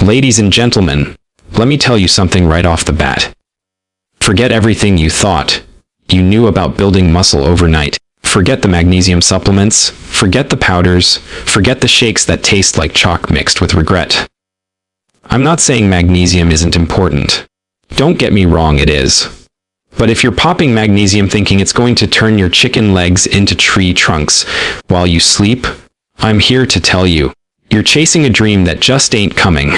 Ladies and gentlemen, let me tell you something right off the bat. Forget everything you thought you knew about building muscle overnight. Forget the magnesium supplements, forget the powders, forget the shakes that taste like chalk mixed with regret. I'm not saying magnesium isn't important. Don't get me wrong, it is. But if you're popping magnesium thinking it's going to turn your chicken legs into tree trunks while you sleep, I'm here to tell you, you're chasing a dream that just ain't coming.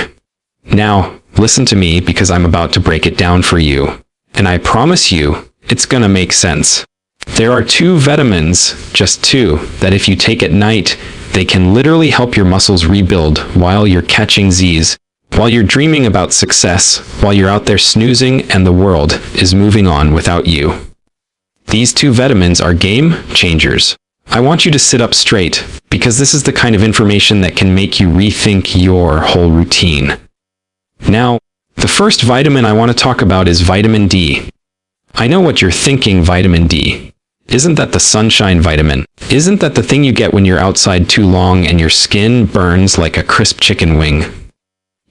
Now, listen to me because I'm about to break it down for you. And I promise you, it's gonna make sense. There are 2 vitamins, just 2, that if you take at night, they can literally help your muscles rebuild while you're catching Z's, while you're dreaming about success, while you're out there snoozing and the world is moving on without you. These 2 vitamins are game changers. I want you to sit up straight, because this is the kind of information that can make you rethink your whole routine. Now, the first vitamin I want to talk about is vitamin D. I know what you're thinking, vitamin D. Isn't that the sunshine vitamin? Isn't that the thing you get when you're outside too long and your skin burns like a crisp chicken wing?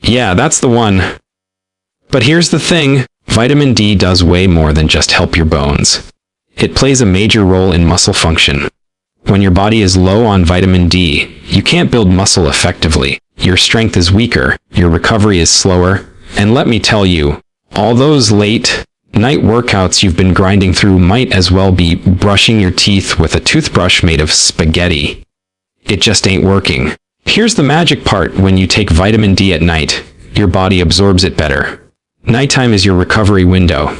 Yeah, that's the one. But here's the thing, vitamin D does way more than just help your bones. It plays a major role in muscle function. When your body is low on vitamin D, you can't build muscle effectively. Your strength is weaker, your recovery is slower, and let me tell you, all those late night workouts you've been grinding through might as well be brushing your teeth with a toothbrush made of spaghetti. It just ain't working. Here's the magic part: when you take vitamin D at night, your body absorbs it better. Nighttime is your recovery window.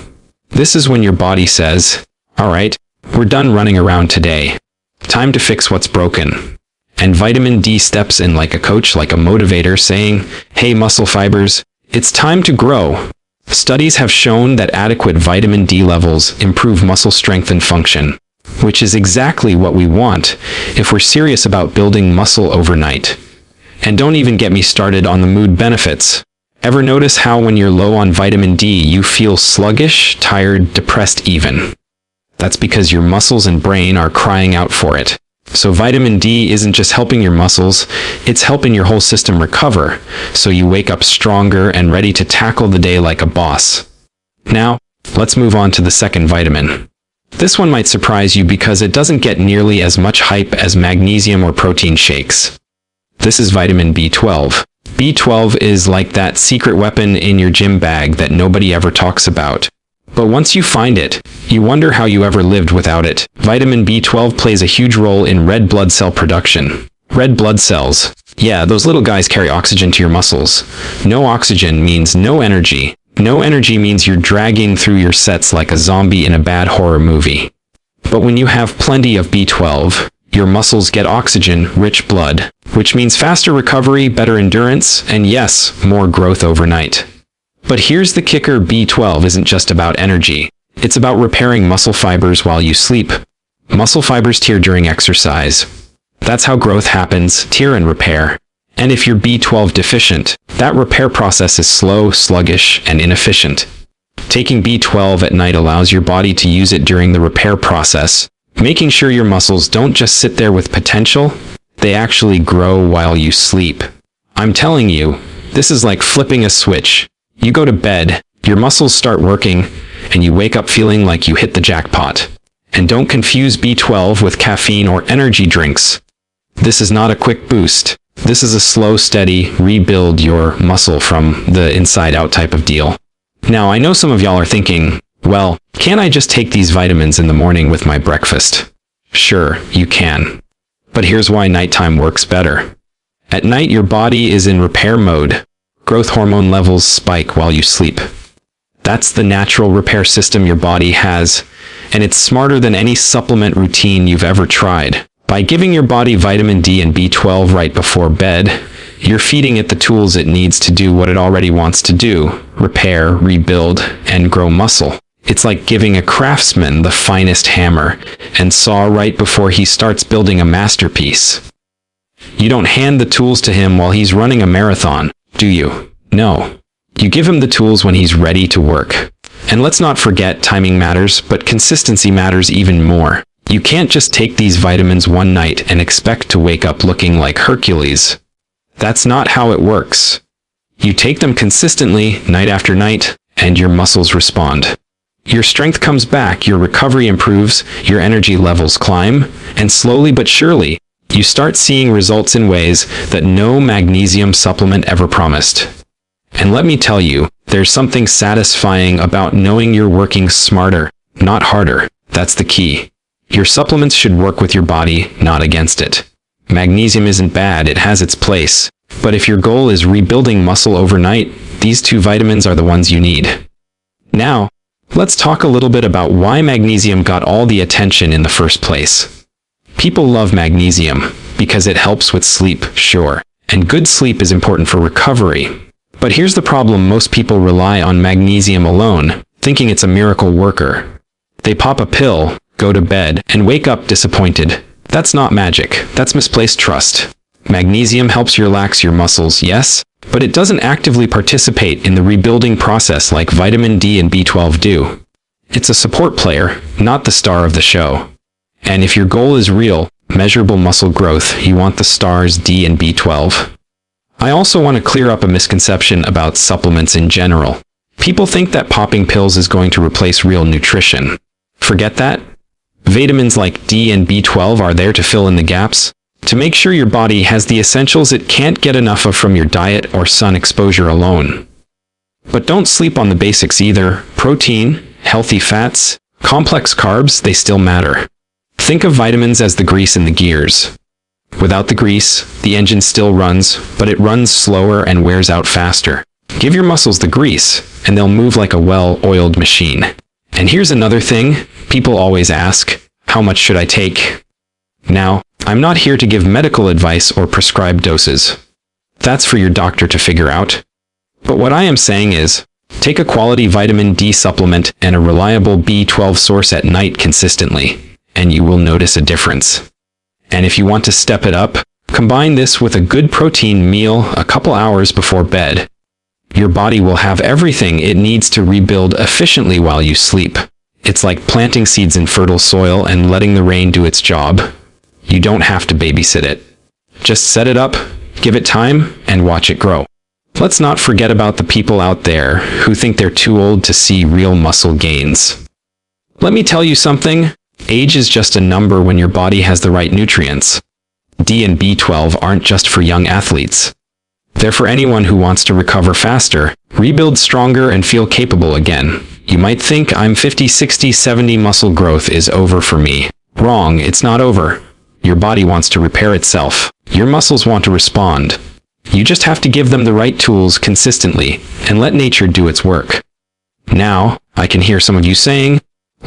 This is when your body says, alright, we're done running around today. Time to fix what's broken. And vitamin D steps in like a coach, like a motivator, saying, hey muscle fibers, it's time to grow. Studies have shown that adequate vitamin D levels improve muscle strength and function, which is exactly what we want if we're serious about building muscle overnight. And don't even get me started on the mood benefits. Ever notice how when you're low on vitamin D, you feel sluggish, tired, depressed even? That's because your muscles and brain are crying out for it. So vitamin D isn't just helping your muscles, it's helping your whole system recover, so you wake up stronger and ready to tackle the day like a boss. Now, let's move on to the second vitamin. This one might surprise you because it doesn't get nearly as much hype as magnesium or protein shakes. This is vitamin B12. B12 is like that secret weapon in your gym bag that nobody ever talks about. But once you find it, you wonder how you ever lived without it. Vitamin B12 plays a huge role in red blood cell production. Red blood cells. Yeah, those little guys carry oxygen to your muscles. No oxygen means no energy. No energy means you're dragging through your sets like a zombie in a bad horror movie. But when you have plenty of B12, your muscles get oxygen-rich blood, which means faster recovery, better endurance, and yes, more growth overnight. But here's the kicker: B12 isn't just about energy. It's about repairing muscle fibers while you sleep. Muscle fibers tear during exercise. That's how growth happens, tear and repair. And if you're B12 deficient, that repair process is slow, sluggish, and inefficient. Taking B12 at night allows your body to use it during the repair process, making sure your muscles don't just sit there with potential, they actually grow while you sleep. I'm telling you, this is like flipping a switch. You go to bed, your muscles start working, and you wake up feeling like you hit the jackpot. And don't confuse B12 with caffeine or energy drinks. This is not a quick boost. This is a slow, steady, rebuild your muscle from the inside out type of deal. Now, I know some of y'all are thinking, well, can't I just take these vitamins in the morning with my breakfast? Sure, you can. But here's why nighttime works better. At night, your body is in repair mode. Growth hormone levels spike while you sleep. That's the natural repair system your body has, and it's smarter than any supplement routine you've ever tried. By giving your body vitamin D and B12 right before bed, you're feeding it the tools it needs to do what it already wants to do: repair, rebuild, and grow muscle. It's like giving a craftsman the finest hammer and saw right before he starts building a masterpiece. You don't hand the tools to him while he's running a marathon, do you? No. You give him the tools when he's ready to work. And let's not forget, timing matters, but consistency matters even more. You can't just take these vitamins one night and expect to wake up looking like Hercules. That's not how it works. You take them consistently, night after night, and your muscles respond. Your strength comes back, your recovery improves, your energy levels climb, and slowly but surely, you start seeing results in ways that no magnesium supplement ever promised. And let me tell you, there's something satisfying about knowing you're working smarter, not harder. That's the key. Your supplements should work with your body, not against it. Magnesium isn't bad, it has its place. But if your goal is rebuilding muscle overnight, these two vitamins are the ones you need. Now, let's talk a little bit about why magnesium got all the attention in the first place. People love magnesium because it helps with sleep, sure, and good sleep is important for recovery. But here's the problem: most people rely on magnesium alone, thinking it's a miracle worker. They pop a pill, go to bed, and wake up disappointed. That's not magic, that's misplaced trust. Magnesium helps you relax your muscles, yes, but it doesn't actively participate in the rebuilding process like vitamin D and B12 do. It's a support player, not the star of the show. And if your goal is real, measurable muscle growth, you want the stars D and B12. I also want to clear up a misconception about supplements in general. People think that popping pills is going to replace real nutrition. Forget that. Vitamins like D and B12 are there to fill in the gaps, to make sure your body has the essentials it can't get enough of from your diet or sun exposure alone. But don't sleep on the basics either. Protein, healthy fats, complex carbs, they still matter. Think of vitamins as the grease in the gears. Without the grease, the engine still runs, but it runs slower and wears out faster. Give your muscles the grease, and they'll move like a well-oiled machine. And here's another thing, people always ask, how much should I take? Now, I'm not here to give medical advice or prescribe doses. That's for your doctor to figure out. But what I am saying is, take a quality vitamin D supplement and a reliable B12 source at night consistently, and you will notice a difference. And if you want to step it up, combine this with a good protein meal a couple hours before bed. Your body will have everything it needs to rebuild efficiently while you sleep. It's like planting seeds in fertile soil and letting the rain do its job. You don't have to babysit it. Just set it up, give it time, and watch it grow. Let's not forget about the people out there who think they're too old to see real muscle gains. Let me tell you something. Age is just a number when your body has the right nutrients. D and B12 aren't just for young athletes. They're for anyone who wants to recover faster, rebuild stronger, and feel capable again. You might think I'm 50, 60, 70, muscle growth is over for me. Wrong, it's not over. Your body wants to repair itself. Your muscles want to respond. You just have to give them the right tools consistently and let nature do its work. Now, I can hear some of you saying,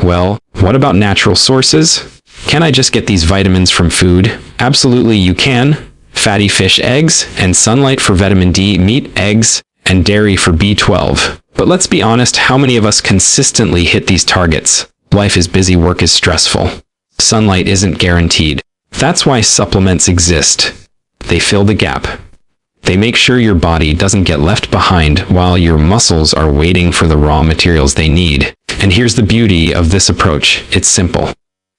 well, what about natural sources? Can I just get these vitamins from food? Absolutely you can. Fatty fish, eggs, and sunlight for vitamin D, meat, eggs, and dairy for B12. But let's be honest, how many of us consistently hit these targets? Life is busy, work is stressful. Sunlight isn't guaranteed. That's why supplements exist. They fill the gap. They make sure your body doesn't get left behind while your muscles are waiting for the raw materials they need. And here's the beauty of this approach. It's simple.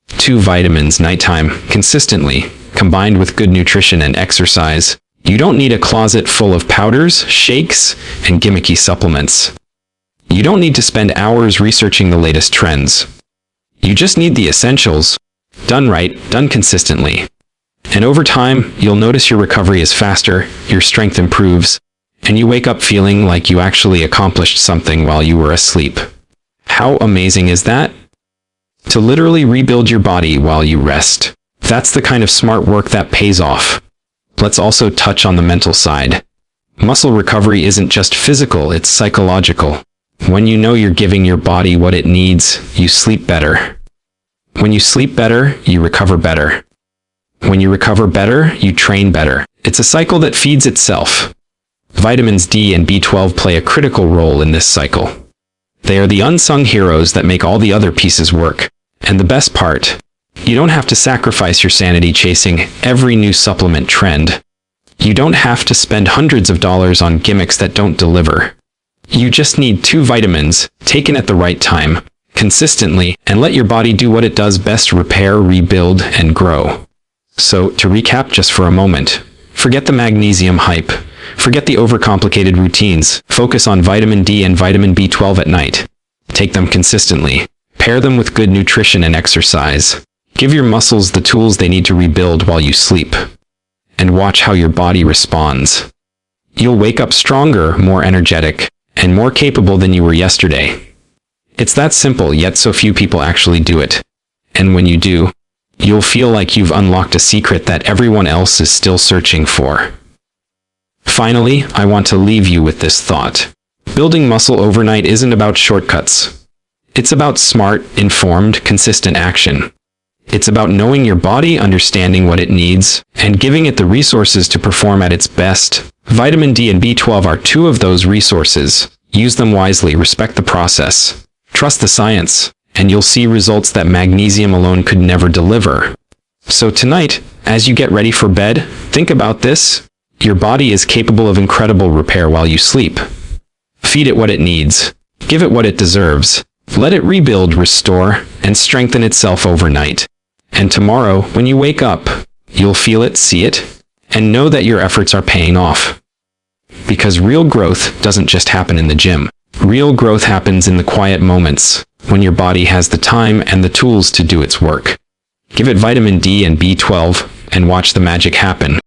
2 vitamins nighttime, consistently, combined with good nutrition and exercise. You don't need a closet full of powders, shakes, and gimmicky supplements. You don't need to spend hours researching the latest trends. You just need the essentials, done right, done consistently. And over time, you'll notice your recovery is faster, your strength improves, and you wake up feeling like you actually accomplished something while you were asleep. How amazing is that? To literally rebuild your body while you rest. That's the kind of smart work that pays off. Let's also touch on the mental side. Muscle recovery isn't just physical, it's psychological. When you know you're giving your body what it needs, you sleep better. When you sleep better, you recover better. When you recover better, you train better. It's a cycle that feeds itself. Vitamins D and B12 play a critical role in this cycle. They are the unsung heroes that make all the other pieces work. And the best part, you don't have to sacrifice your sanity chasing every new supplement trend. You don't have to spend hundreds of dollars on gimmicks that don't deliver. You just need 2 vitamins, taken at the right time, consistently, and let your body do what it does best: repair, rebuild, and grow. So, to recap just for a moment, forget the magnesium hype. Forget the overcomplicated routines. Focus on vitamin D and vitamin B12 at night. Take them consistently. Pair them with good nutrition and exercise. Give your muscles the tools they need to rebuild while you sleep. And watch how your body responds. You'll wake up stronger, more energetic, and more capable than you were yesterday. It's that simple, yet so few people actually do it. And when you do, you'll feel like you've unlocked a secret that everyone else is still searching for. Finally, I want to leave you with this thought. Building muscle overnight isn't about shortcuts. It's about smart, informed, consistent action. It's about knowing your body, understanding what it needs, and giving it the resources to perform at its best. Vitamin D and B12 are two of those resources. Use them wisely, respect the process, trust the science, and you'll see results that magnesium alone could never deliver. So tonight, as you get ready for bed, think about this. Your body is capable of incredible repair while you sleep. Feed it what it needs. Give it what it deserves. Let it rebuild, restore, and strengthen itself overnight. And tomorrow, when you wake up, you'll feel it, see it, and know that your efforts are paying off. Because real growth doesn't just happen in the gym. Real growth happens in the quiet moments, when your body has the time and the tools to do its work. Give it vitamin D and B12, and watch the magic happen.